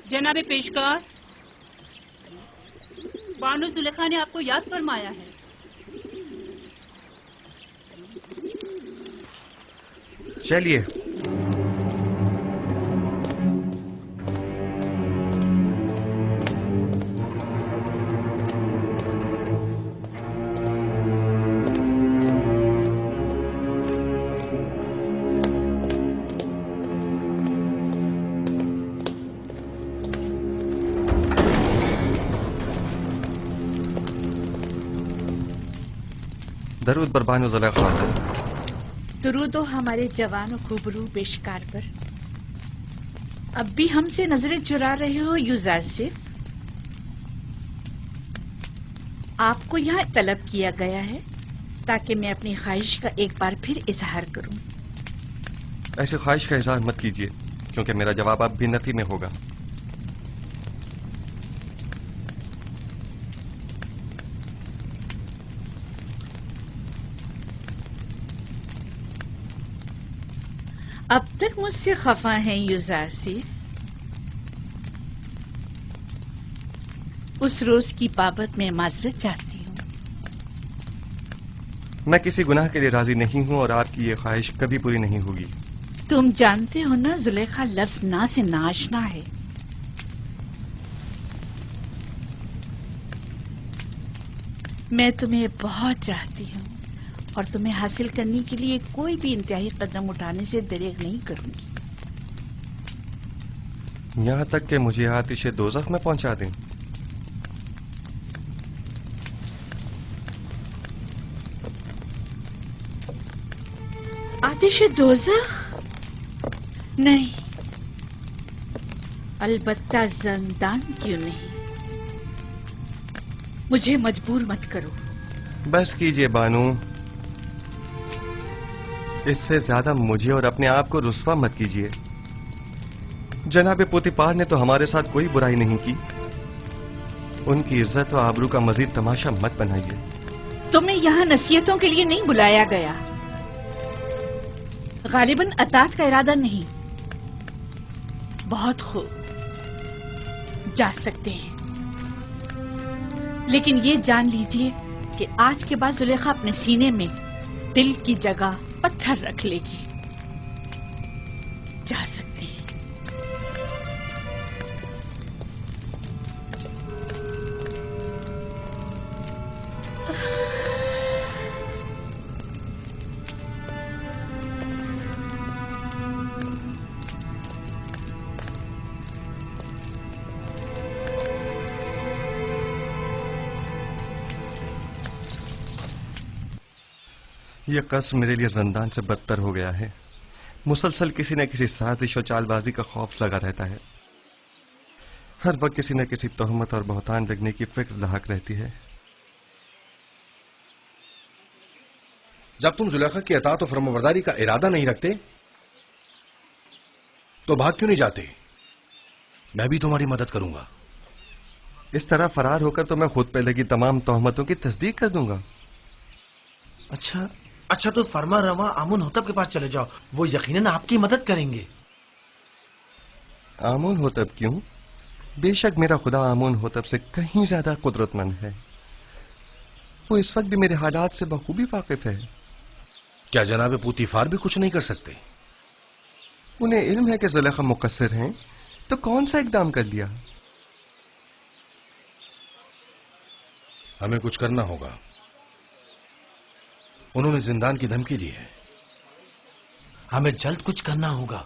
जनाब पेशकार, बानो जुलेखा ने आपको याद फरमाया है। चलिए। दरूद बर बानो जुलेखा। दरूद हमारे जवान और खूबरू पेशकार पर। अब भी हमसे नजरें चुरा रहे हो यूजासिफ? आपको यहाँ तलब किया गया है ताकि मैं अपनी ख्वाहिश का एक बार फिर इजहार करूं। ऐसी ख्वाहिश का इजहार मत कीजिए, क्योंकि मेरा जवाब अब भी नफी में होगा। अब तक मुझसे खफा हैं यूजासिफ? उस रोज की बाबत में माजरत चाहती हूँ। मैं किसी गुनाह के लिए राजी नहीं हूँ और आपकी ये ख्वाहिश कभी पूरी नहीं होगी। तुम जानते हो ना, जुलेखा लफ्ज ना से नाशना है। मैं तुम्हें बहुत चाहती हूँ और तुम्हें हासिल करने के लिए कोई भी इंतहाई कदम उठाने से दरेग नहीं करूंगी। यहाँ तक कि मुझे आतिश दोज़ख में पहुंचा दें। आतिश दोज़ख? नहीं, अलबत्ता ज़िंदान क्यों नहीं। मुझे मजबूर मत करो। बस कीजिए बानू, इससे ज्यादा मुझे और अपने आप को रुस्वा मत कीजिए। जनाब पोतीपार ने तो हमारे साथ कोई बुराई नहीं की। उनकी इज्जत व आबरू का मजीद तमाशा मत बनाइए। तुम्हें यहाँ नसीहतों के लिए नहीं बुलाया गया। गालिबन अतात का इरादा नहीं। बहुत खूब, जा सकते हैं, लेकिन ये जान लीजिए कि आज के बाद जुलेखा अपने सीने में दिल की जगह पत्थर रख लेगी। जा सकते हैं। यह कसम मेरे लिए जिंदान से बदतर हो गया है। मुसलसल किसी न किसी साजिश और चालबाजी का खौफ लगा रहता है। हर वक्त किसी न किसी तोहमत और बहतान लगने की फिक्र लाहक रहती है। जब तुम जुलेखा की अतात और फरमाबरदारी का इरादा नहीं रखते तो भाग क्यों नहीं जाते? मैं भी तुम्हारी मदद करूंगा। इस तरह फरार होकर तो मैं खुद पे लगी तमाम तोहमतों की तस्दीक कर दूंगा। अच्छा तो फरमा रवा आमुन होतब के पास चले जाओ, वो यकीनन आपकी मदद करेंगे। आमुन होतब क्यों? बेशक मेरा खुदा आमुन होतब से कहीं ज्यादा कुदरतमंद है। वो इस वक्त भी मेरे हालात से बखूबी वाकिफ है। क्या जनाब पूतीफार भी कुछ नहीं कर सकते? उन्हें इल्म है कि जुलेखा मुकस्सिर हैं, तो कौन सा इकदाम कर लिया? हमें कुछ करना होगा। उन्होंने जिंदान की धमकी दी है। हमें जल्द कुछ करना होगा।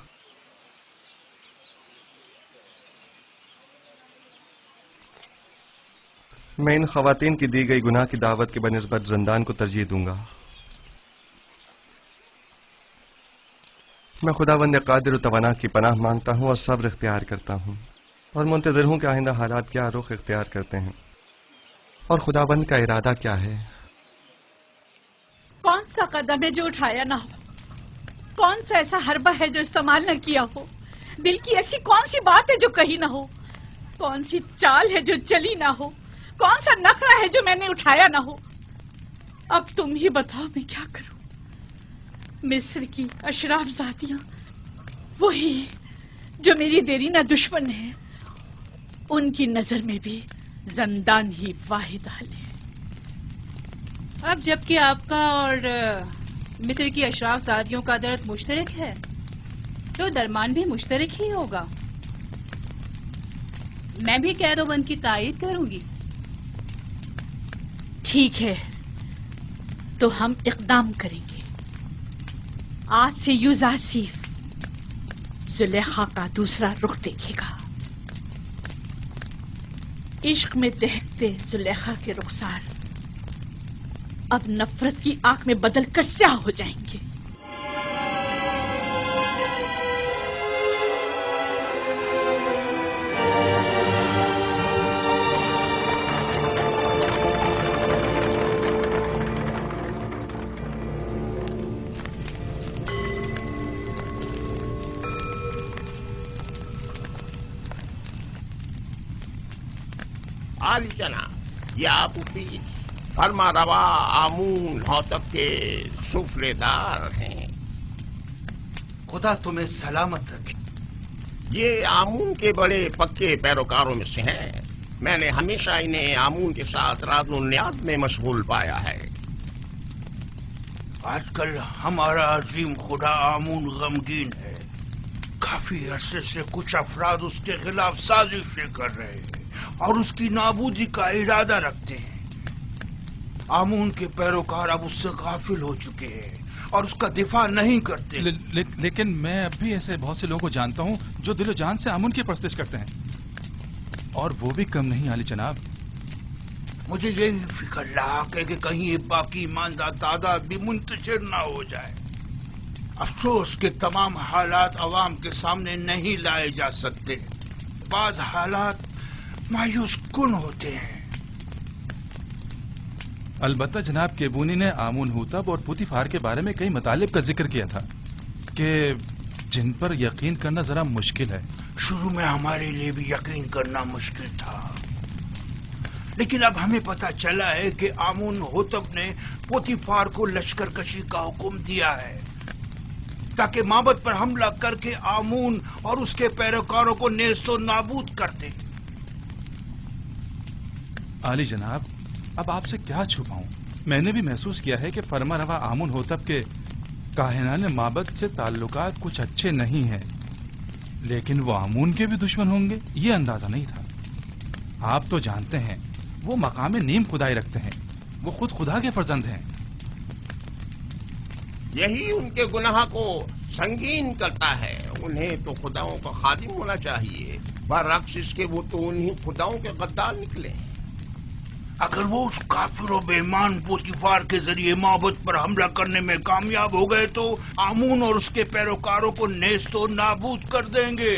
मैं इन खवातीन की दी गई गुनाह की दावत के बनिस्बत जिंदान को तरजीह दूंगा। मैं खुदावंद कादिर तवाना की पनाह मांगता हूं और सब्र इख्तियार करता हूं और मुंतज़िर हूं कि आइंदा हालात क्या रुख इख्तियार करते हैं और खुदावंद का इरादा क्या है। कौन सा कदम है जो उठाया ना हो? कौन सा ऐसा हरबा है जो इस्तेमाल न किया हो? दिल की ऐसी कौन सी बात है जो कही ना हो? कौन सी चाल है जो चली ना हो? कौन सा नखरा है जो मैंने उठाया ना हो? अब तुम ही बताओ मैं क्या करूं? मिस्र की अशराफ जातियां वही जो मेरी देरीना दुश्मन है ان کی نظر میں بھی زندان ہی واحد حل ہے۔ اب جبکہ آپ کا اور مصر کی اشراف زادیوں کا درد مشترک ہے تو درمان بھی مشترک ہی ہوگا۔ میں بھی قید و بند کی تائید کروں گی۔ ٹھیک ہے، تو ہم اقدام کریں گے۔ آج سے یوزاسیف زلیخا کا دوسرا رخ دیکھے گا۔ عشق میں دہکتے زلیخا کے رخسار اب نفرت کی آنکھ میں بدل کر سیاہ ہو جائیں گے۔ عالی جناب، یہ آپ کی فرما روا آمون ہوتب کے سفلے دار ہیں۔ خدا تمہیں سلامت رکھے۔ یہ آمون کے بڑے پکے پیروکاروں میں سے ہیں۔ میں نے ہمیشہ انہیں آمون کے ساتھ راز و نیاز میں مشغول پایا ہے۔ آج کل ہمارا عظیم خدا آمون غمگین ہے۔ کافی عرصے سے کچھ افراد اس کے خلاف سازشیں کر رہے ہیں اور اس کی نابودی کا ارادہ رکھتے ہیں۔ آمون کے پیروکار اب اس سے غافل ہو چکے ہیں اور اس کا دفاع نہیں کرتے۔ لیکن میں اب بھی ایسے بہت سے لوگوں کو جانتا ہوں جو دل و جان سے آمون کی پرستش کرتے ہیں، اور وہ بھی کم نہیں عالی جناب۔ مجھے یہی فکر لاحق ہے کہ کہیں یہ باقی ماندہ تعداد بھی منتشر نہ ہو جائے۔ افسوس کہ تمام حالات عوام کے سامنے نہیں لائے جا سکتے۔ بعض حالات مایوس کن ہوتے ہیں۔ البتہ جناب کیبونی نے آمون ہوتب اور پوتیفار کے بارے میں کئی مطالب کا ذکر کیا تھا کہ جن پر یقین کرنا ذرا مشکل ہے۔ شروع میں ہمارے لیے بھی یقین کرنا مشکل تھا، لیکن اب ہمیں پتہ چلا ہے کہ آمون ہوتب نے پوتیفار کو لشکر کشی کا حکم دیا ہے تاکہ معبد پر حملہ کر کے آمون اور اس کے پیروکاروں کو نیست و نابود کر دے۔ عالی جناب، اب آپ سے کیا چھپاؤں؟ میں نے بھی محسوس کیا ہے کہ فرما روا آمون ہوتب کے کاہنان معبد سے تعلقات کچھ اچھے نہیں ہیں، لیکن وہ آمون کے بھی دشمن ہوں گے یہ اندازہ نہیں تھا۔ آپ تو جانتے ہیں وہ مقام نیم خدائی رکھتے ہیں، وہ خود خدا کے فرزند ہیں۔ یہی ان کے گناہ کو سنگین کرتا ہے۔ انہیں تو خداؤں کا خادم ہونا چاہیے، برعکس اس کے وہ تو انہیں خداؤں کے غدار نکلے۔ اگر وہ اس کافر و بے ایمان پوتیفار کے ذریعے معبد پر حملہ کرنے میں کامیاب ہو گئے تو آمون اور اس کے پیروکاروں کو نیست و نابود کر دیں گے۔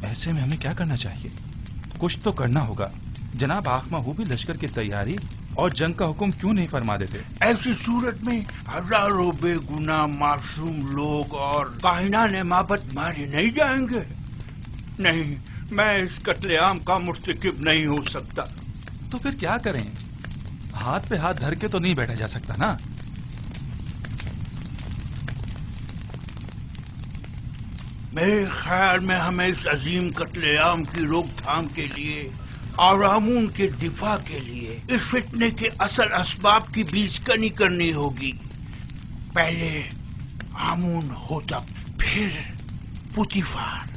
ایسے میں ہمیں کیا کرنا چاہیے؟ کچھ تو کرنا ہوگا۔ جناب آخما ہو بھی لشکر کی تیاری اور جنگ کا حکم کیوں نہیں فرما دیتے؟ ایسی صورت میں ہزاروں بے گناہ معصوم لوگ اور کاہنان معبد مارے نہیں جائیں گے؟ نہیں، میں اس قتل عام کا مرتکب نہیں ہو سکتا۔ تو پھر کیا کریں؟ ہاتھ پہ ہاتھ دھر کے تو نہیں بیٹھا جا سکتا نا۔ میرے خیال میں ہمیں اس عظیم قتل عام کی روک تھام کے لیے اور آمون کے دفاع کے لیے اس فتنے کے اصل اسباب کی بیج کنی کرنی ہوگی۔ پہلے آمون ہوتب، پھر پوتیفار۔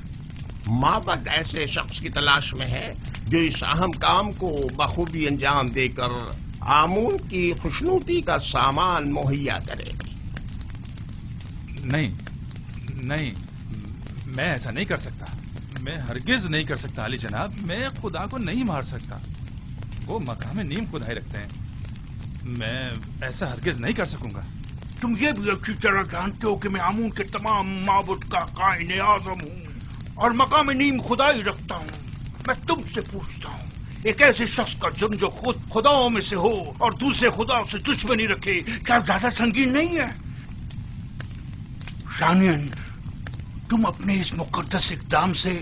معبد ایسے شخص کی تلاش میں ہے جو اس اہم کام کو بخوبی انجام دے کر آمون کی خوشنودی کا سامان مہیا کرے۔ نہیں، میں ایسا نہیں کر سکتا۔ میں ہرگز نہیں کر سکتا علی جناب۔ میں خدا کو نہیں مار سکتا، وہ مقام نیم خدائی رکھتے ہیں۔ میں ایسا ہرگز نہیں کر سکوں گا۔ تم یہ بھی اچھی طرح جانتے ہو کہ میں آمون کے تمام معبد کا قائن اعظم ہوں اور مقام نیم خدائی رکھتا ہوں۔ میں تم سے پوچھتا ہوں، ایک ایسے شخص کا جرم جو خود خداؤں میں سے ہو اور دوسرے خداؤں سے دشمنی رکھے، کیا زیادہ سنگین نہیں ہے؟ ثانیاً، تم اپنے اس مقدس اقدام سے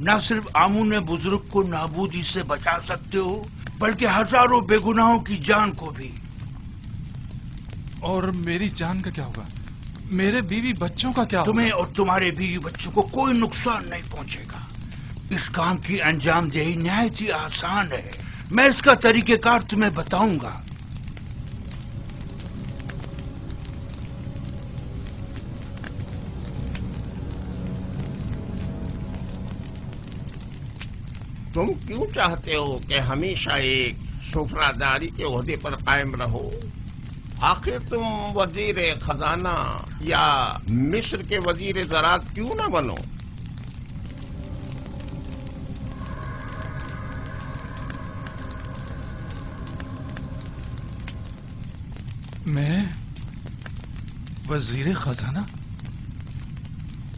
نہ صرف آمون بزرگ کو نابودی سے بچا سکتے ہو بلکہ ہزاروں بے گناہوں کی جان کو بھی۔ اور میری جان کا کیا ہوگا؟ میرے بیوی بچوں کا کیا ہوگا؟ تمہیں اور تمہارے بیوی بچوں کو کوئی نقصان نہیں پہنچے گا۔ اس کام کی انجام دہی نہایت ہی آسان ہے. میں اس کا طریقہ کار تمہیں بتاؤں گا. تم کیوں چاہتے ہو کہ ہمیشہ ایک سفراداری کے عہدے پر قائم رہو؟ آخر تم وزیر خزانہ یا مصر کے وزیر زراعت کیوں نہ بنو؟ میں وزیر خزانہ،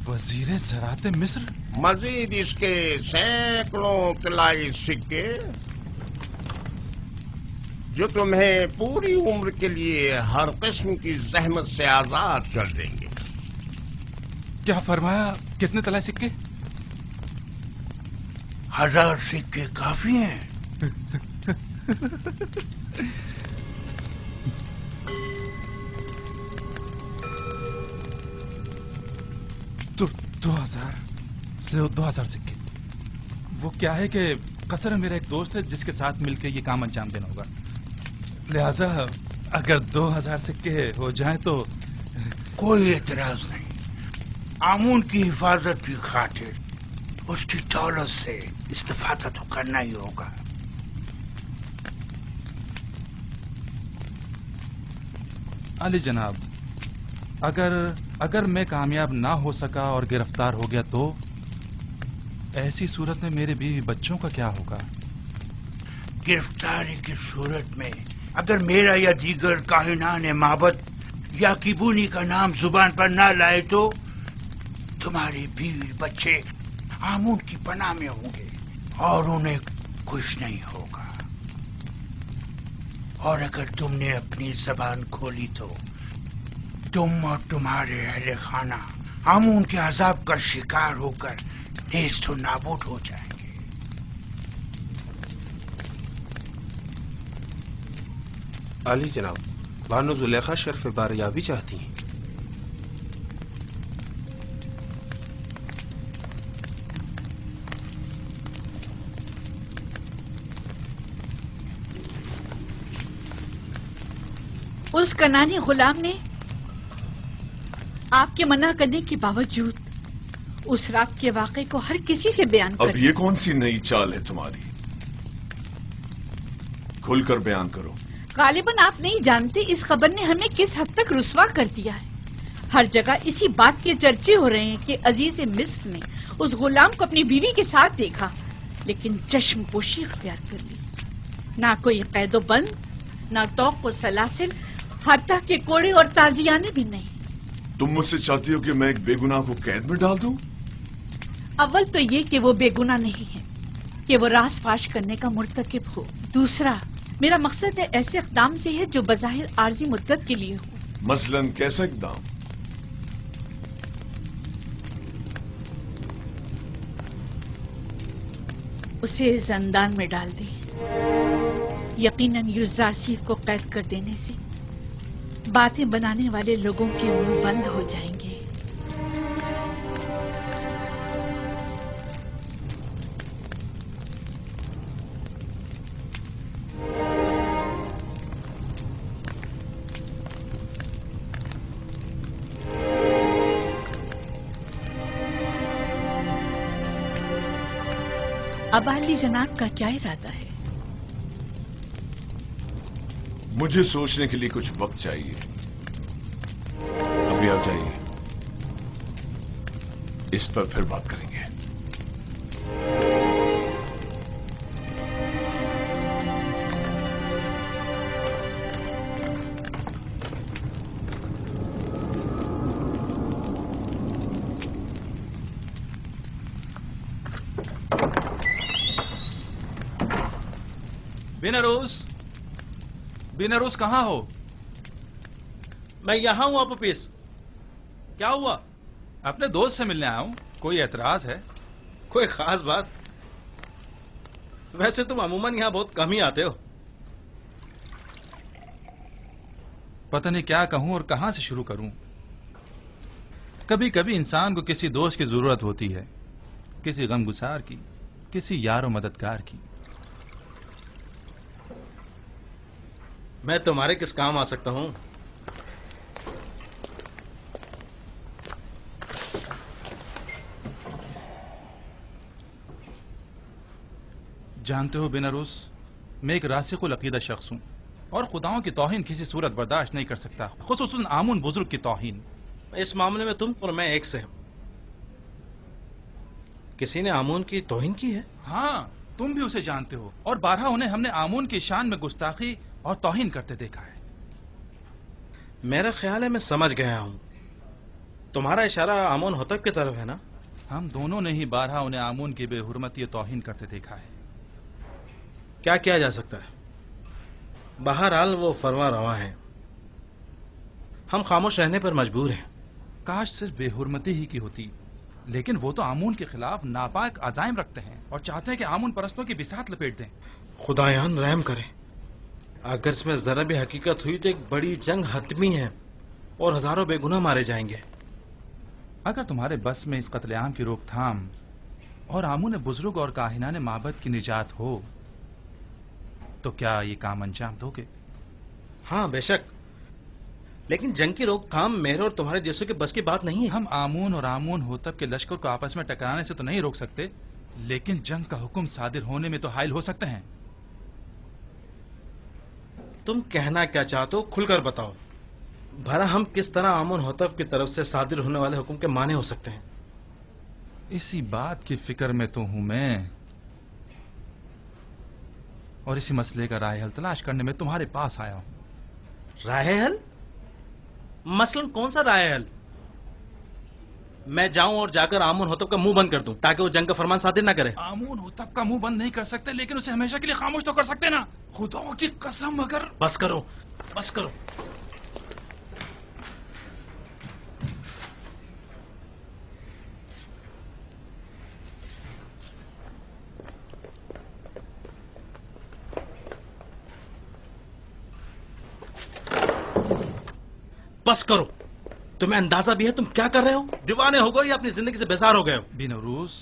وزیر زراعت مصر؟ مزید اس کے سینکڑوں طلائی سکے جو تمہیں پوری عمر کے لیے ہر قسم کی زحمت سے آزاد کر دیں گے. کیا فرمایا؟ کتنے طلائی سکے؟ 1000 سکے کافی ہیں. تو 2000 سکے. وہ کیا ہے کہ قصر میرا ایک دوست ہے جس کے ساتھ مل کے یہ کام انجام دینا ہوگا، لہذا اگر 2000 سکے ہو جائیں تو. کوئی اعتراض نہیں. آمون کی حفاظت کی خاطر اس کی دولت سے استفادہ تو کرنا ہی ہوگا. علی جناب، اگر میں کامیاب نہ ہو سکا اور گرفتار ہو گیا تو ایسی صورت میں میرے بیوی بچوں کا کیا ہوگا؟ گرفتاری کی صورت میں اگر میرا یا دیگر کاہنان معبد یا کیبونی کا نام زبان پر نہ لائے تو تمہارے بیوی بچے آمون کی پناہ میں ہوں گے اور انہیں کچھ نہیں ہوگا. اور اگر تم نے اپنی زبان کھولی تو تم اور تمہارے اہل خانہ آمون کے عذاب کا شکار ہو کر نیست و نابود ہو جائیں گے. علی جناب، بانو زلیخا شرف باریابی چاہتی ہیں. اس کنانی غلام نے آپ کے منع کرنے کے باوجود اس رات کے واقعے کو ہر کسی سے بیان کر. اب یہ کون سی نئی چال ہے تمہاری؟ کھل کر بیان کرو. غالباً آپ نہیں جانتے اس خبر نے ہمیں کس حد تک رسوا کر دیا ہے. ہر جگہ اسی بات کے چرچے ہو رہے ہیں کہ عزیز مصر نے اس غلام کو اپنی بیوی کے ساتھ دیکھا لیکن چشم پوشی اختیار کر لی. نہ کوئی قید و بند، نہ توق و سلاسل، حتیٰ کہ کوڑے اور تازیانے بھی نہیں. تم مجھ سے چاہتی ہو کہ میں ایک بے گناہ کو قید میں ڈال دوں؟ اول تو یہ کہ وہ بے گناہ نہیں ہے کہ وہ راز فاش کرنے کا مرتکب ہو. دوسرا، میرا مقصد ہے ایسے اقدام سے ہے جو بظاہر عارضی مدت کے لیے ہو. مثلاً کیسا اقدام؟ اسے زندان میں ڈال دیں. یقیناً یوزارسیف کو قید کر دینے سے باتیں بنانے والے لوگوں کے منہ بند ہو جائیں گے. اب علی جناب کا کیا ارادہ ہے؟ مجھے سوچنے کے لیے کچھ وقت چاہیے. ابھی آپ جائیے، اس پر پھر بات کریں گے. بینروس کہاں ہو؟ میں یہاں ہوں اپوپیس. کیا ہوا؟ اپنے دوست سے ملنے آیا ہوں. کوئی اعتراض ہے؟ کوئی خاص بات؟ ویسے تم عموماً یہاں بہت کم ہی آتے ہو. پتہ نہیں کیا کہوں اور کہاں سے شروع کروں. کبھی کبھی انسان کو کسی دوست کی ضرورت ہوتی ہے، کسی غمگسار کی. किसी यार और मददगार की। मैं तुम्हारे किस काम आ सकता हूं? जानते हो बिनरूस, मैं एक रासिकुल अकीदा शख्स हूं और खुदाओं की तौहीन किसी सूरत बर्दाश्त नहीं कर सकता, खुसूसन आमुन बुजुर्ग की तौहीन। इस मामले में तुम और मैं एक से हैं। किसी ने आमून की तौहीन की है? हाँ, तुम भी उसे जानते हो और बारहा उन्हें हमने आमून की शान में गुस्ताखी और तौहीन करते देखा है। मेरा ख्याल है मैं समझ गया हूं। तुम्हारा इशारा आमून होतब की तरफ है ना? हम दोनों ने ही बारहा उन्हें आमून की बेहुरमती और तौहीन करते देखा है। क्या किया जा सकता है? बहरहाल वो फरवा रवा है, हम खामोश रहने पर मजबूर हैं। काश सिर्फ बेहुरमती ही की होती, लेकिन वो तो आमून के खिलाफ नापाक अजाइम रखते हैं और चाहते हैं कि आमून परस्तों की बिसात लपेट दें। खुदायान रहम करे, अगर इसमें जरा भी हकीकत हुई तो एक बड़ी जंग हतमी है और हजारों बेगुनाह मारे जाएंगे। अगर तुम्हारे बस में इस कत्लेआम की रोकथाम और आमून बुजुर्ग और काहिनान माबद की निजात हो तो क्या ये काम अंजाम दोगे? हाँ बेशक, लेकिन जंग की रोकथाम मेरे और तुम्हारे जैसों के बस की बात नहीं है। हम आमून और आमून होतब के लश्कर को आपस में टकराने से तो नहीं रोक सकते, लेकिन जंग का हुक्म सादिर होने में तो हाइल हो सकते हैं। तुम कहना क्या चाहते हो खुलकर बताओ। भला हम किस तरह आमून होतब की तरफ से सादिर होने वाले हुक्म के माने हो सकते हैं? इसी बात की फिक्र में तो हूं मैं, और इसी मसले का राह हल तलाश करने में तुम्हारे पास आया हूं। राह हल? मसलन कौन सा राह हल? मैं जाऊं और जाकर आमून होतब का मुंह बंद कर दूं ताकि वो जंग का फरमान सादिर ना करे? आमून होतब का मुंह बंद नहीं कर सकते, लेकिन उसे हमेशा के लिए खामोश तो कर सकते ना। खुदाओं की कसम, अगर... बस करो, बस करो। बस करो। तुम्हें अंदाजा भी है तुम क्या कर रहे हो? दीवाने हो गए या अपनी जिंदगी से बेजार हो गए हो? बिनरूस,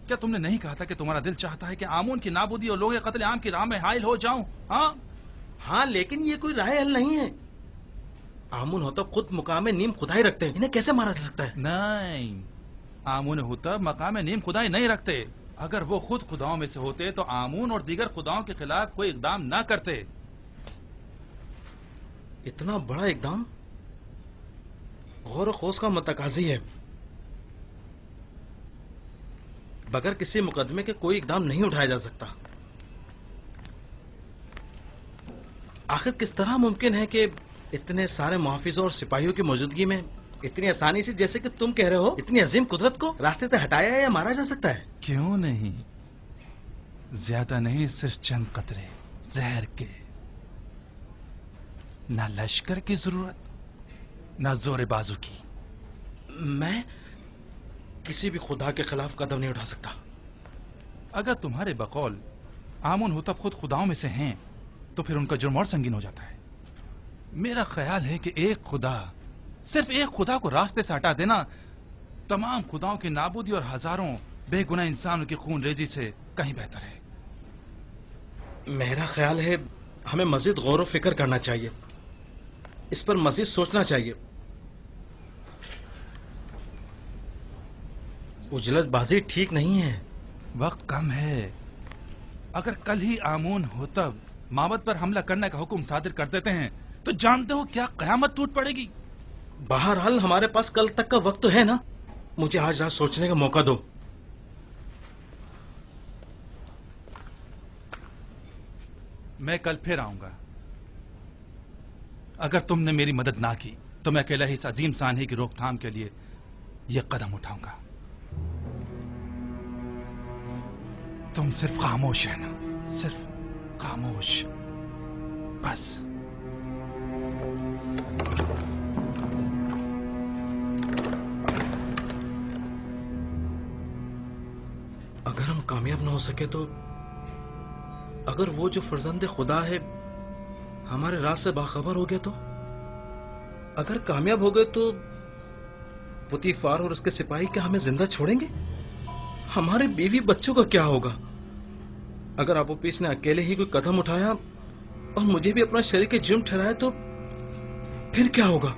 क्या तुमने नहीं कहा था कि तुम्हारा दिल चाहता है कि आमून की नाबूदी और लोग कत्ल आम की राह में हाइल हो जाऊं? हाँ हाँ, लेकिन ये कोई राह हल नहीं है। आमून होतब खुद मुकाम नीम खुदाई रखते हैं, इन्हें कैसे मारा जा सकता है? नहीं, आमून होतब मकाम नीम खुदाई नहीं रखते। अगर वो खुद खुदाओं में से होते तो आमून और दीगर खुदाओं के खिलाफ कोई इकदाम ना करते। इतना बड़ा इकदाम गौर खोज का मतकाजी है। बगैर किसी मुकदमे के कोई इकदाम नहीं उठाया जा सकता। आखिर किस तरह मुमकिन है कि इतने सारे मुहाफिजों और सिपाहियों की मौजूदगी में इतनी आसानी से, जैसे कि तुम कह रहे हो, इतनी अजीम कुदरत को रास्ते से हटाया या मारा जा सकता है? क्यों नहीं, ज्यादा नहीं, सिर्फ चंद कतरे जहर के। ना लश्कर की जरूरत, ना जोरे बाजू की। मैं किसी भी खुदा के खिलाफ कदम नहीं उठा सकता। अगर तुम्हारे बकौल आमून होतब खुद खुदाओं में से हैं तो फिर उनका जुर्म और संगीन हो जाता है। मेरा ख्याल है कि एक खुदा, सिर्फ एक खुदा को रास्ते से हटा देना तमाम खुदाओं की नाबूदी और हजारों बेगुनाह इंसानों की खून रेजी से कहीं बेहतर है। मेरा ख्याल है हमें मजीद गौर व फिक्र करना चाहिए, इस पर मजीद सोचना चाहिए। उजलतबाजी ठीक नहीं है। वक्त कम है। अगर कल ही आमून होतब माबद पर हमला करने का हुक्म सादिर कर देते हैं तो जानते हो क्या कयामत टूट पड़ेगी। बहरहाल हमारे पास कल तक का वक्त तो है ना। मुझे आज रात सोचने का मौका दो। मैं कल फिर आऊंगा। अगर तुमने मेरी मदद ना की तो मैं अकेला ही इस अजीम सानही की रोकथाम के लिए यह कदम उठाऊंगा। तुम सिर्फ खामोश है ना, सिर्फ खामोश, बस। अगर हम कामयाब ना हो सके तो, अगर वो जो फर्जंद खुदा है हमारे राज से बाखबर हो गया तो, अगर कामयाब हो गए तो पुतीफार और उसके सिपाही क्या हमें जिंदा छोड़ेंगे? हमारे बीवी बच्चों का क्या होगा? अगर अबूपिस ने अकेले ही कोई कदम उठाया और मुझे भी अपना शरीर के जुर्म ठहराया तो फिर क्या होगा?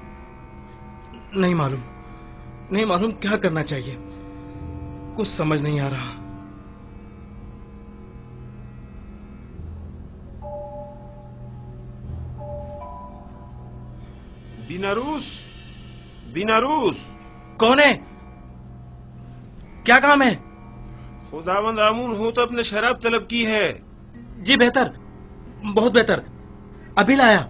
नहीं मालूम क्या करना चाहिए, कुछ समझ नहीं आ रहा। बीनारूस कौन है? क्या काम है? खुदावंद आमून होतब ने शराब तलब की है। जी बेहतर, बहुत बेहतर, अभी लाया।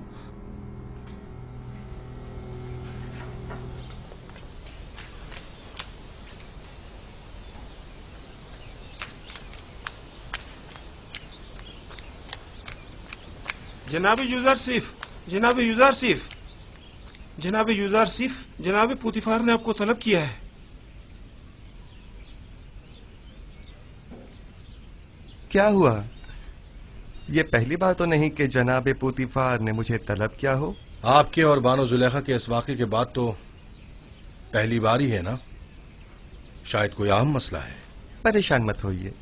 जनाब यूजारसिफ, जनाब पुतिफार ने आपको तलब किया है। क्या हुआ? ये पहली बार तो नहीं कि जनाब पुतिफार ने मुझे तलब किया हो। आपके और बानो जुलेखा के इस वाक़े के बाद तो पहली बार ही है ना? शायद कोई अहम मसला है। परेशान मत होइए,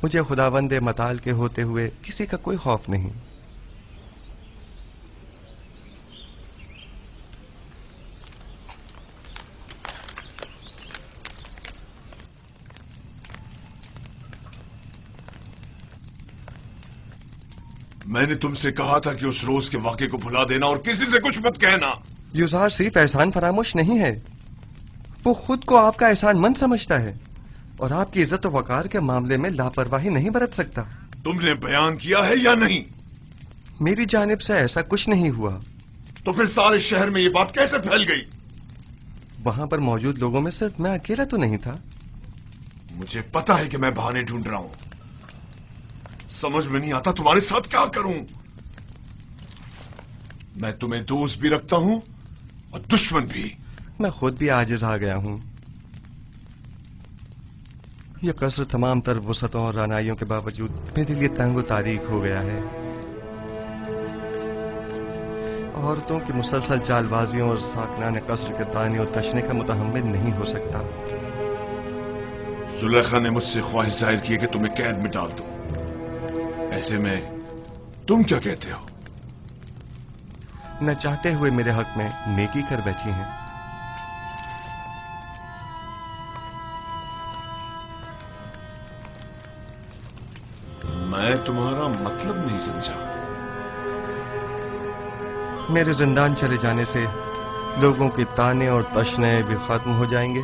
मुझे खुदावंदे मताल के होते हुए किसी का कोई खौफ नहीं। मैंने तुमसे कहा था कि उस रोज के वाक़े को भुला देना और किसी से कुछ मत कहना। यूजारसिफ एहसान फरामोश नहीं है, वो खुद को आपका एहसानमंद समझता है और आपकी इज्जत और वकार के मामले में लापरवाही नहीं बरत सकता। तुमने बयान किया है या नहीं? मेरी जानिब से ऐसा कुछ नहीं हुआ। तो फिर सारे शहर में ये बात कैसे फैल गई? वहां पर मौजूद लोगों में सिर्फ मैं अकेला तो नहीं था। मुझे पता है कि मैं बहाने ढूंढ रहा हूं, समझ में नहीं आता तुम्हारे साथ क्या करूं। मैं तुम्हें दोस्त भी रखता हूं और दुश्मन भी। मैं खुद भी आजिज आ गया हूं। यह कसर तमाम तर वसतों और रानाइयों के बावजूद मेरे लिए तंग तारीख हो गया है। औरतों की मुसलसल चालबाजियों और साकनाने कसर के ताने और तशने का मुतहम्मिल नहीं हो सकता। जुलेखा ने मुझसे ख्वाहिश जाहिर की कि तुम्हें कैद में डाल दूं। ऐसे में तुम क्या कहते हो? न चाहते हुए मेरे हक में नेकी कर बैठी हैं। मैं तुम्हारा मतलब नहीं समझा। मेरे जिंदान चले जाने से लोगों के ताने और तशने भी खत्म हो जाएंगे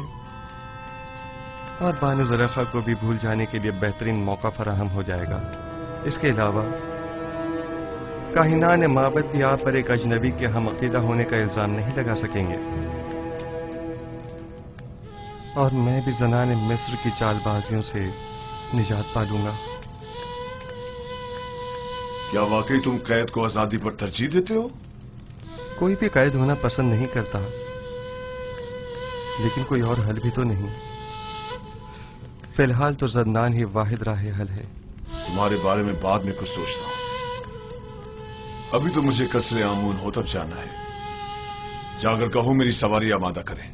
और बानो जुलेखा को भी भूल जाने के लिए बेहतरीन मौका फराहम हो जाएगा। इसके अलावा काहिनान माबद भी आप पर एक अजनबी के हम अकीदा होने का इल्जाम नहीं लगा सकेंगे और मैं भी जनाने मिस्र की चालबाजियों से निजात पा लूंगा। क्या वाकई तुम कैद को आजादी पर तरजीह देते हो? कोई भी कैद होना पसंद नहीं करता, लेकिन कोई और हल भी तो नहीं। फिलहाल तो जिंदान ही वाहिद राह हल है। तुम्हारे बारे में बाद में कुछ सोचता हूं, अभी तो मुझे कसरे आमून होतब जाना है। जाकर कहो मेरी सवारी आमादा करें।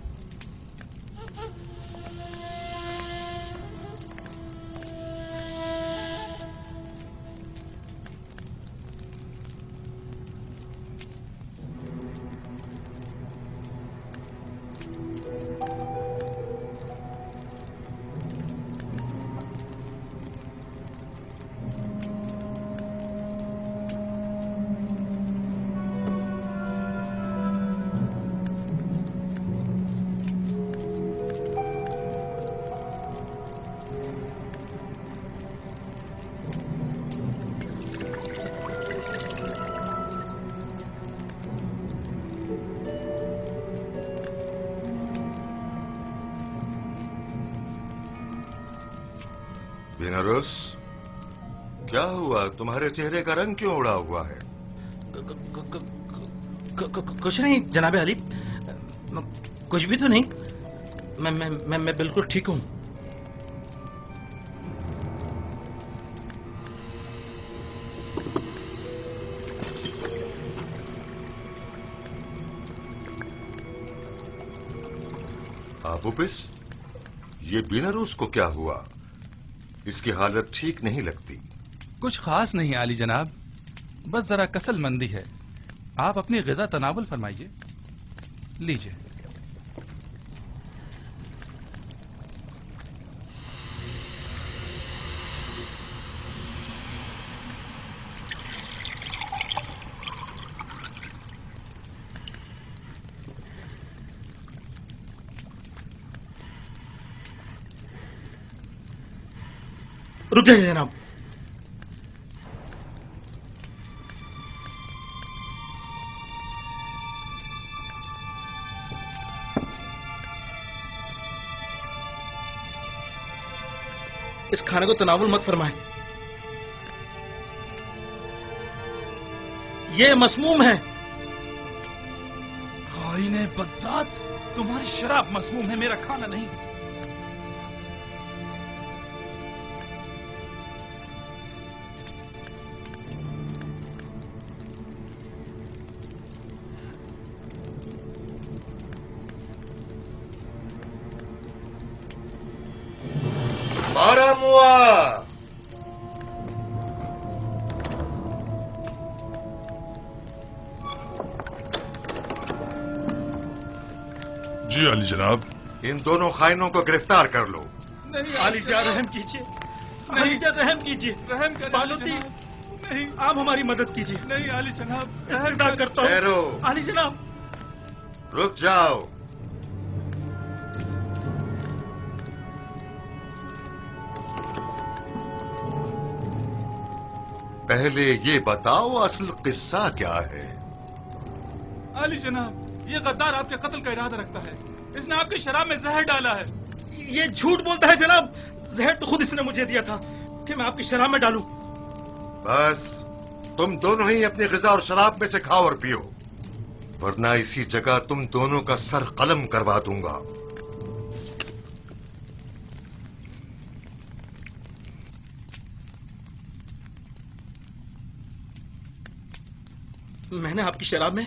बीनारूस, क्या हुआ? तुम्हारे चेहरे का रंग क्यों उड़ा हुआ है? कुछ नहीं जनाबे अली, कुछ भी तो नहीं। मैं बिल्कुल ठीक हूं। आबूपिस, ये बीनारूस को क्या हुआ? इसकी हालत ठीक नहीं लगती। کچھ خاص نہیں عالی جناب، بس ذرا کسل مندی ہے. آپ اپنی غذا تناول فرمائیے. لیجئے. رک جائیے جناب. اس کھانے کو تناول مت فرمائیں، یہ مسموم ہے. خائن بدذات، تمہاری شراب مسموم ہے، میرا کھانا نہیں. جی علی جناب. ان دونوں خائنوں کو گرفتار کر لو. نہیں علی جان، رحم کیجیے. علی جان رحم کیجیے. رحم بالوتی، نہیں آپ ہماری مدد کیجیے. نہیں علی جناب، اقتدا کرتا ہوں. ٹھہرو. علی جناب رک جاؤ. پہلے یہ بتاؤ اصل قصہ کیا ہے؟ علی جناب، یہ غدار آپ کے قتل کا ارادہ رکھتا ہے. اس نے آپ کی شراب میں زہر ڈالا ہے. یہ جھوٹ بولتا ہے جناب. زہر تو خود اس نے مجھے دیا تھا کہ میں آپ کی شراب میں ڈالوں. بس تم دونوں ہی اپنی غذا اور شراب میں سے کھاؤ اور پیو، ورنہ اسی جگہ تم دونوں کا سر قلم کروا دوں گا. میں نے آپ کی شراب میں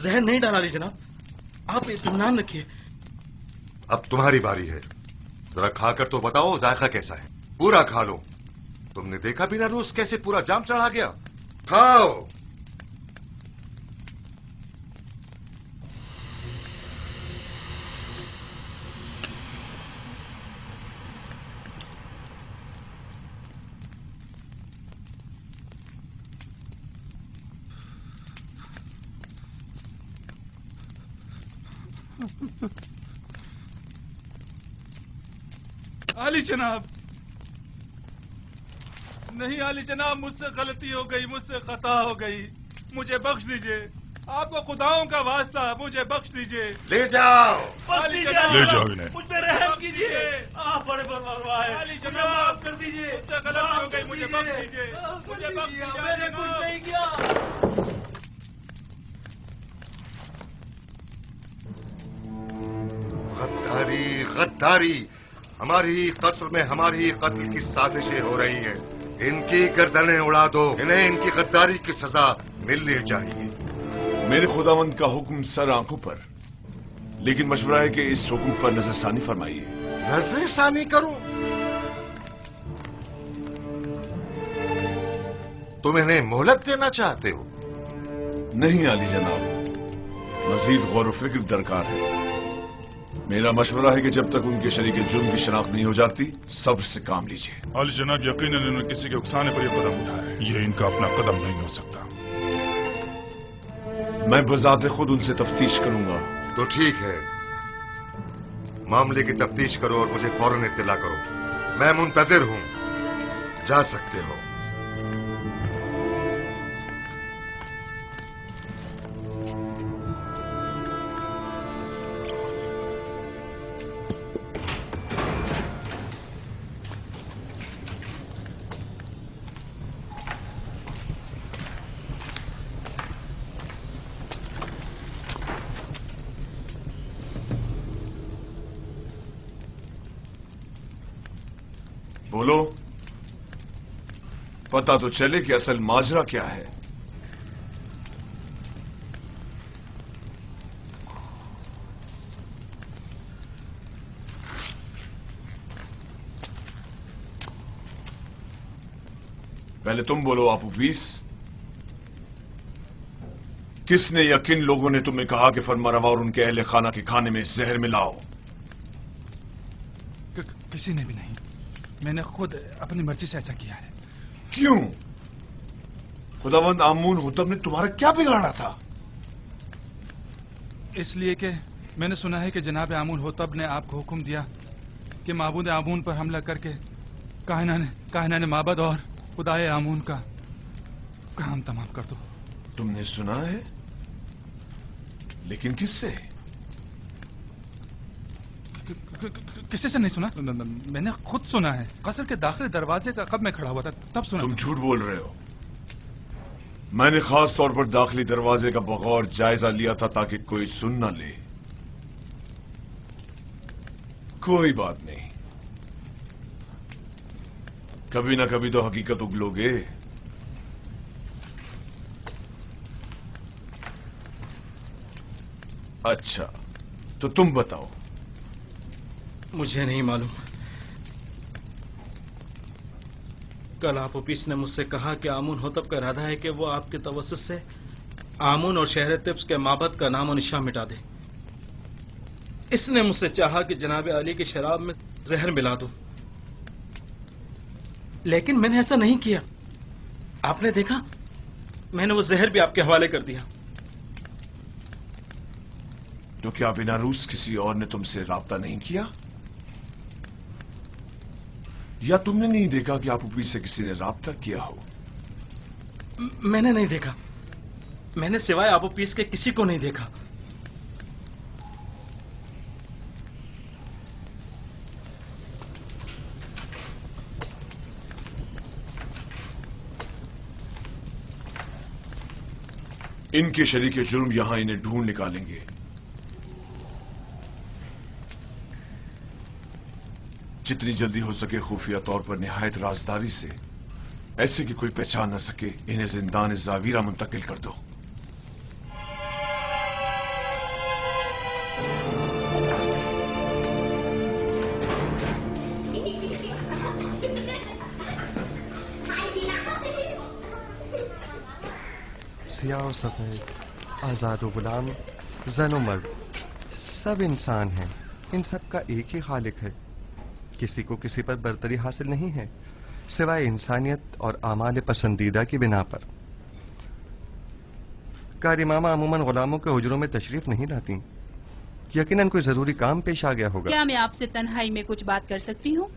زہر نہیں ڈالا علی جناب، آپ اطمینان رکھیے. اب تمہاری باری ہے. ذرا کھا کر تو بتاؤ ذائقہ کیسا ہے. پورا کھا لو. تم نے دیکھا بھی نہ روز کیسے پورا جام چڑھا گیا. کھاؤ. علی جناب، نہیں علی جناب، مجھ سے غلطی ہو گئی، مجھ سے خطا ہو گئی، مجھے بخش دیجئے. آپ کو خداؤں کا واسطہ، مجھے بخش دیجئے. لے جاؤ. علی جناب، لے جاؤ انہیں. مجھ پہ رحم کیجئے. آپ بڑے پرواہ ہیں. علی جناب معاف کر دیجئے، مجھ سے غلطی ہو گئی، مجھے بخش دیجئے. مجھے بخش دیجئے. میں نے کچھ نہیں کیا. غداری غداری، ہماری قصر میں ہماری قتل کی سازشیں ہو رہی ہیں. ان کی گردنیں اڑا دو. انہیں ان کی غداری کی سزا ملنی چاہیے. میرے خداوند کا حکم سر آنکھوں پر، لیکن مشورہ ہے کہ اس حکم پر نظر ثانی فرمائیے. نظر ثانی کروں؟ تم انہیں مہلت دینا چاہتے ہو؟ نہیں علی جناب، مزید غور و فکر درکار ہے. میرا مشورہ ہے کہ جب تک ان کے شریک جرم کی شناخت نہیں ہو جاتی صبر سے کام لیجیے. علی جناب، یقیناً انہوں نے کسی کے اکسانے پر یہ قدم اٹھایا ہے. یہ ان کا اپنا قدم نہیں ہو سکتا. میں بذات خود ان سے تفتیش کروں گا. تو ٹھیک ہے، معاملے کی تفتیش کرو اور مجھے فوراً اطلاع کرو. میں منتظر ہوں. جا سکتے ہو. بولو، پتا تو چلے کہ اصل ماجرا کیا ہے. पहले तुम बोलो आपूपीस, किसने या किन लोगों ने तुम्हें कहा कि फरमारवा और उनके अहले खाना के खाने में जहर मिलाओ? किसी ने भी नहीं, मैंने खुद अपनी मर्जी से ऐसा किया है। क्यों? खुदावंद आमून होतब ने तुम्हारा क्या बिगाड़ा था? इसलिए कि मैंने सुना है कि जनाब आमून होतब ने आपको हुक्म दिया कि माबूद आमून पर हमला करके कायनाने माबद और खुदाए आमून का काम तमाम कर दो। तुमने सुना है? लेकिन किससे? किसी से नहीं सुना, मैंने खुद सुना है। कसर के दाखिले दरवाजे का कब मैं खड़ा हुआ था तब सुना। तुम झूठ बोल रहे हो। मैंने खास तौर पर दाखिली दरवाजे का बगौर जायजा लिया था ताकि कोई सुन न ले। कोई बात नहीं, कभी ना कभी तो हकीकत उगलोगे। अच्छा, तो तुम बताओ। मुझे नहीं मालूम। कल आपूपीस ने मुझसे कहा कि आमून होतब का इरादा है कि वो आपके तवस्सुत से आमून और शहर तिब्स के माबद का नाम और निशान मिटा दे। इसने मुझसे चाहा कि जनाब अली की शराब में जहर मिला दूं, लेकिन मैंने ऐसा नहीं किया। आपने देखा, मैंने वो जहर भी आपके हवाले कर दिया। तो क्या बिना रूस किसी और ने तुमसे राब्ता नहीं किया? या तुमने नहीं देखा कि आपूपीस से किसी ने राब्ता किया हो? मैंने नहीं देखा। मैंने सिवाय आपूपीस के किसी को नहीं देखा। इनके शरीके जुर्म यहां इन्हें ढूंढ निकालेंगे। जितनी जल्दी हो सके खुफिया तौर पर निहायत राजदारी से, ऐसे कि कोई पहचान न सके, इन्हें जिंदान जावीरा मुंतकिल कर दो। सियाह और सफेद, आजाद और गुलाम, जन और मर्द, सब इंसान हैं। इन सब का एक ही खालिक है। किसी को किसी पर बरतरी हासिल नहीं है सिवाय इंसानियत और आमाल पसंदीदा की बिना पर। कारी मामा अमूमन गुलामों के हुजरों में तशरीफ नहीं लाती। यकीनन कोई जरूरी काम पेश आ गया होगा। क्या मैं आपसे तन्हाई में कुछ बात कर सकती हूँ?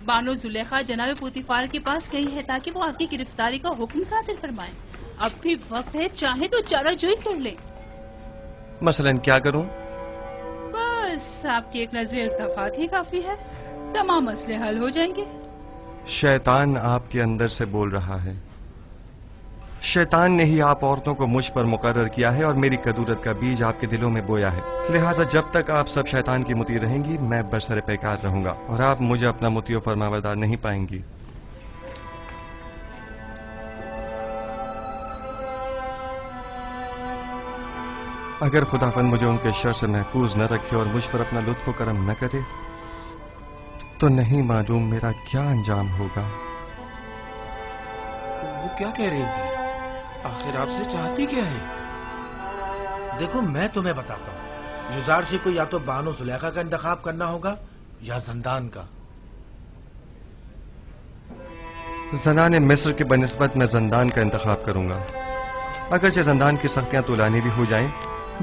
बानो जुलेखा जनाब पुतिफार के पास गई है ताकि वो आपकी गिरफ्तारी का हुक्म सादिर फरमाए। अब भी वक्त है, चाहे तो चाराजोई कर ले। मसलन क्या करूं? बस आपकी एक नजर इल्तफात ही काफी है, तमाम मसले हल हो जाएंगे। शैतान आपके अंदर से बोल रहा है। शैतान ने ही आप औरतों को मुझ पर मुकर्रर किया है और मेरी कदूरत का बीज आपके दिलों में बोया है। लिहाजा जब तक आप सब शैतान की मुती रहेंगी, मैं बरसरे पैकार रहूंगा और आप मुझे अपना मुती फरमाबरदार नहीं पाएंगी। अगर खुदाफंद मुझे उनके शर से महफूज न रखे और मुझ पर अपना लुत्फ करम न करे, तो नहीं मालूम मेरा क्या अंजाम होगा। वो क्या कह रही है? आखिर आपसे चाहती क्या है? देखो, मैं तुम्हें बताता हूँ। युजारशी को या तो बानो जुलेखा का इंतखाब करना होगा या जंदान का। जनाने मिस्र के बनिस्बत मैं जंदान का इंतखाब करूंगा। अगरचे जंदान की सख्तियां तुलानी भी हो जाएं,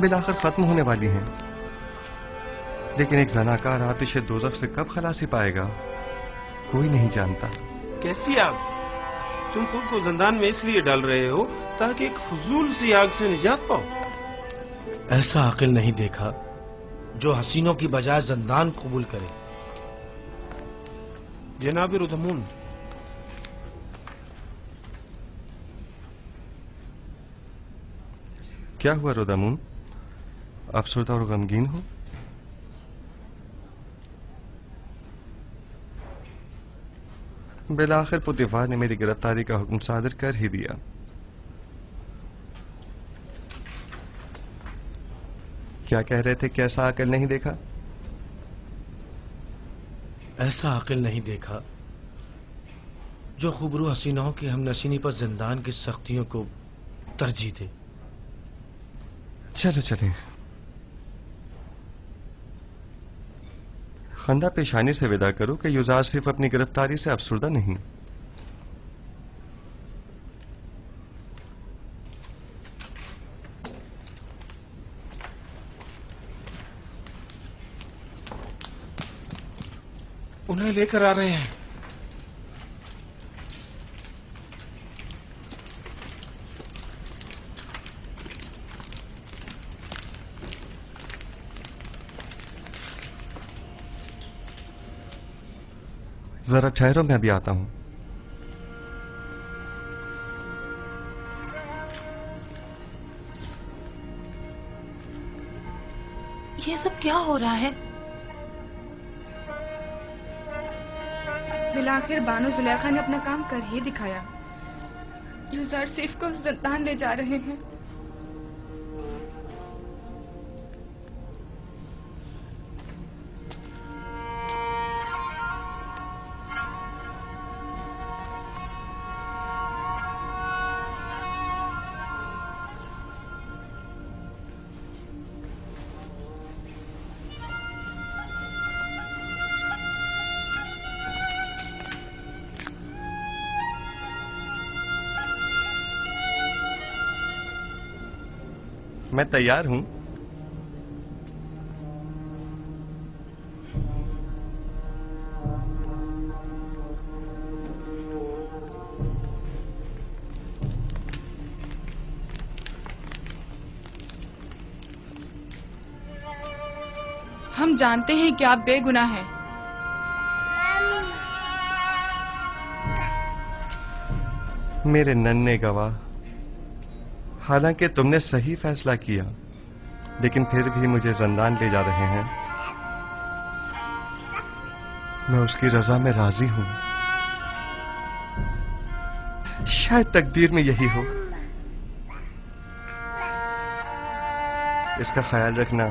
बिलाखिर खत्म होने वाली हैं, लेकिन एक जनाकार आतिश दोजख से कब खलासी पाएगा, कोई नहीं जानता। कैसी आग? तुम खुद को जंदान में इसलिए डाल रहे हो ताकि एक फजूल सी आग से निजात पाओ। ऐसा अकिल नहीं देखा जो हसीनों की बजाय जंदान कबूल करे। जनाब रुदमून, क्या हुआ रोदामुन? अफसरदा और गमगीन हो? बिलाखिर पुतिफार ने मेरी गिरफ्तारी का हुक्म सादर कर ही दिया। क्या कह रहे थे? कैसा अकल नहीं देखा? ऐसा अकल नहीं देखा जो खुबरू हसीनाओं की हमनशीनी पर जिंदान की सख्तियों को तरजीह दे। चलो चले। खंदा पेशानी से विदा करो कि युजार सिर्फ अपनी गिरफ्तारी से अफसुर्दा नहीं। उन्हें लेकर आ रहे हैं। जरा ठहरो, मैं भी आता हूं। ये सब क्या हो रहा है? बिलाखिर बानो जुलेखा ने अपना काम कर ही दिखाया। यूजार सिर्फ को जिंदान ले जा रहे हैं। मैं तैयार हूं। हम जानते हैं कि आप बेगुनाह हैं। मेरे नन्हे गवाह, हालांकि तुमने सही फैसला किया, लेकिन फिर भी मुझे जिंदान ले जा रहे हैं। मैं उसकी रजा में राजी हूं। शायद तकदीर में यही हो। इसका ख्याल रखना।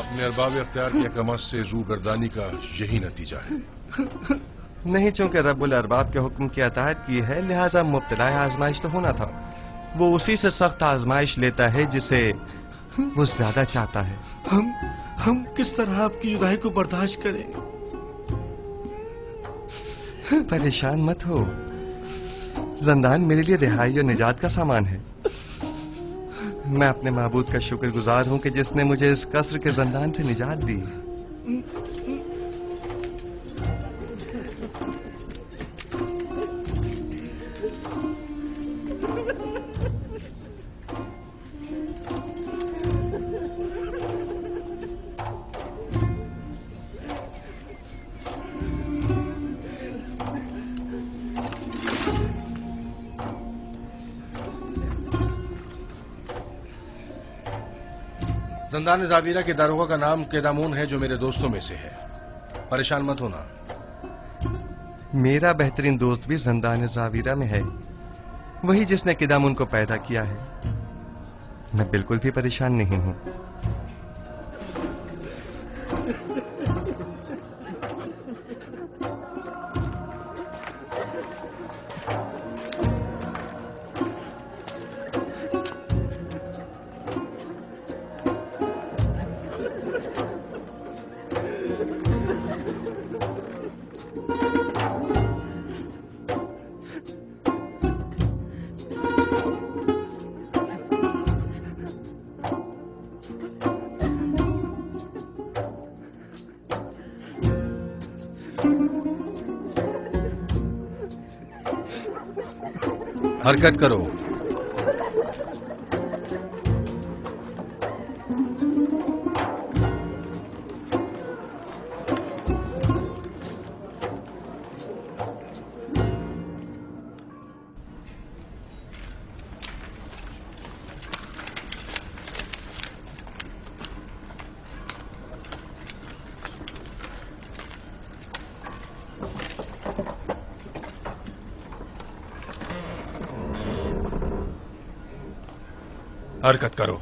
अपने अरबाब अख्तियार की अकमत से रूगर्दानी का यही नतीजा है। नहीं, चूंकि रब्बुल अरबाब के हुक्म की अताअत की है, लिहाजा मुब्तला आजमाइश तो होना था। वो उसी से सख्त आजमाइश लेता है जिसे वो ज्यादा चाहता है। हम किस तरह आपकी जुदाई को बर्दाश्त करें? परेशान मत हो। जिंदान मेरे लिए रिहाई और निजात का सामान है। मैं अपने माबूद का शुक्रगुजार हूं कि जिसने मुझे इस कसर के जिंदान से निजात दी। زندان زاویرہ کے داروغہ کا نام قیدامون ہے، جو میرے دوستوں میں سے ہے. پریشان مت ہونا. میرا بہترین دوست بھی زندان زاویرہ میں ہے، وہی جس نے قیدامون کو پیدا کیا ہے. میں بالکل بھی پریشان نہیں ہوں. حرکت کرو. حرکت کرو.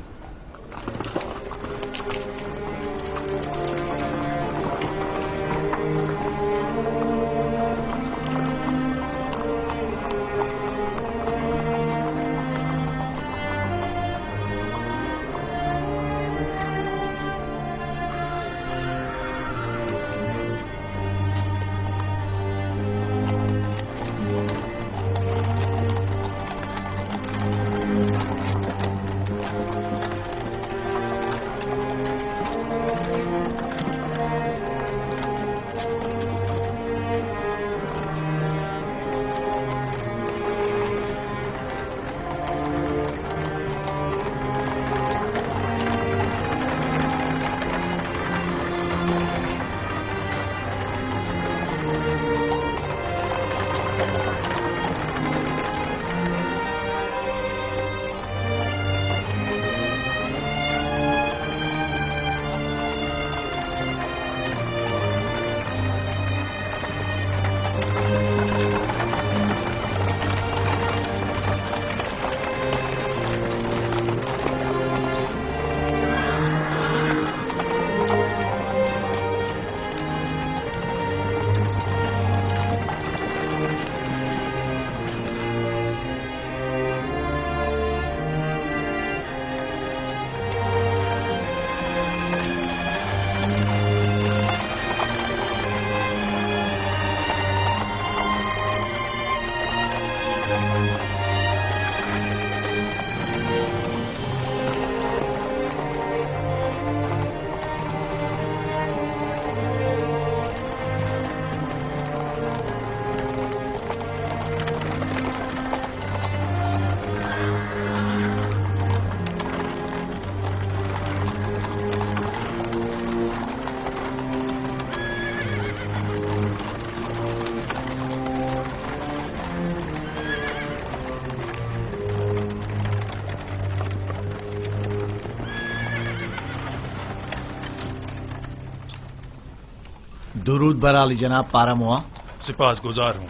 درود بر علی جناب پاراموا. سپاس گزار ہوں.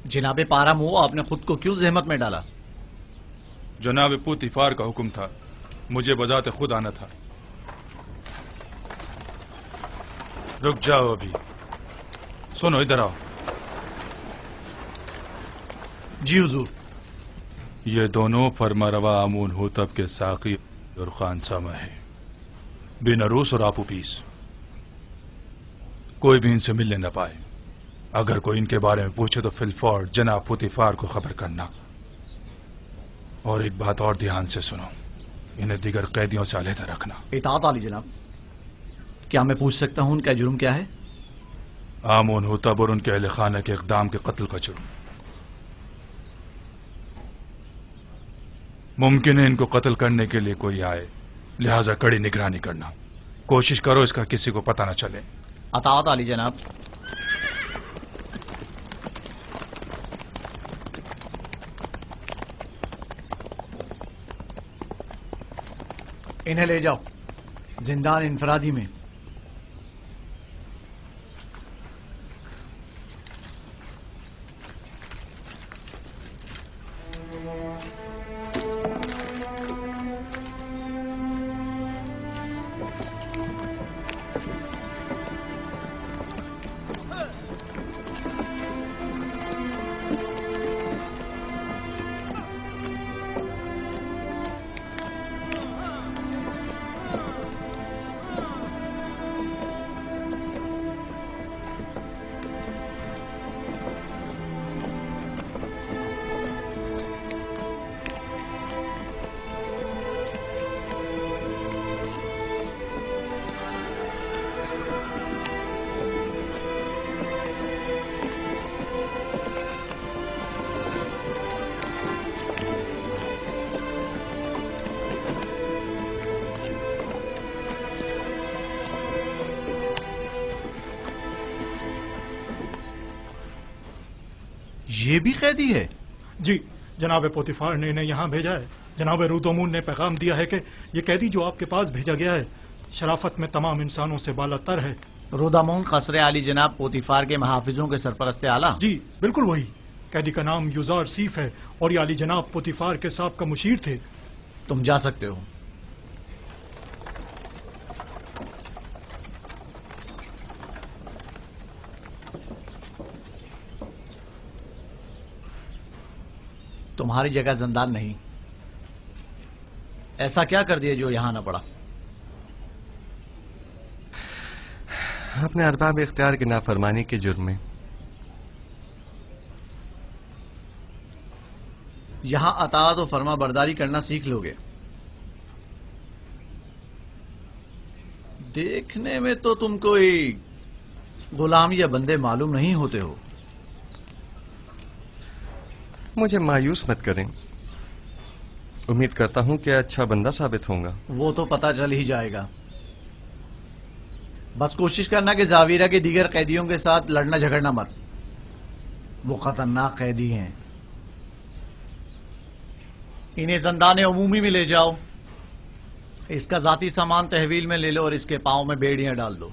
جناب پاراموا، آپ نے خود کو کیوں زحمت میں ڈالا؟ جناب پوتیفار کا حکم تھا، مجھے بذات خود آنا تھا. رک جاؤ ابھی. سنو ادھر آؤ. جی حضور. یہ دونوں فرماروا آمون ہوتب کے ساقی اور خانسامہ ہے، بن عروس اور آپو پیس. کوئی بھی ان سے ملنے نہ پائے. اگر کوئی ان کے بارے میں پوچھے تو فی الفور جناب پوتیفار کو خبر کرنا. اور ایک بات اور دھیان سے سنو، انہیں دیگر قیدیوں سے علیحدہ رکھنا. اطاعت علی جناب. کیا میں پوچھ سکتا ہوں ان کا جرم کیا ہے؟ آمون ہوتب اور ان کے اہل خانہ کے اقدام کے قتل کا جرم. ممکن ہے ان کو قتل کرنے کے لیے کوئی آئے، لہذا کڑی نگرانی کرنا. کوشش کرو اس کا کسی کو پتہ نہ چلے. اطاعت علی جناب. انہیں لے جاؤ زندان انفرادی میں. یہ بھی قیدی ہے؟ جی جناب پوتیفار نے انہیں یہاں بھیجا ہے. جناب رودومون نے پیغام دیا ہے کہ یہ قیدی جو آپ کے پاس بھیجا گیا ہے شرافت میں تمام انسانوں سے بالا تر ہے. رودامون قصر عالی جناب پوتیفار کے محافظوں کے سرپرست اعلیٰ؟ جی بالکل وہی. قیدی کا نام یوزار سیف ہے اور یہ عالی جناب پوتیفار کے سابقہ مشیر تھے. تم جا سکتے ہو. تمہاری جگہ زندان نہیں. ایسا کیا کر دیا جو یہاں نہ پڑا؟ اپنے ارباب اختیار کی نافرمانی کے جرم میں. یہاں اطاعت و فرما برداری کرنا سیکھ لو گے. دیکھنے میں تو تم کوئی غلام یا بندے معلوم نہیں ہوتے ہو. مجھے مایوس مت کریں. امید کرتا ہوں کہ اچھا بندہ ثابت ہوں گا. وہ تو پتہ چل ہی جائے گا. بس کوشش کرنا کہ زاویرہ کے دیگر قیدیوں کے ساتھ لڑنا جھگڑنا مت. وہ خطرناک قیدی ہیں. انہیں زندان عمومی میں لے جاؤ. اس کا ذاتی سامان تحویل میں لے لو اور اس کے پاؤں میں بیڑیاں ڈال دو.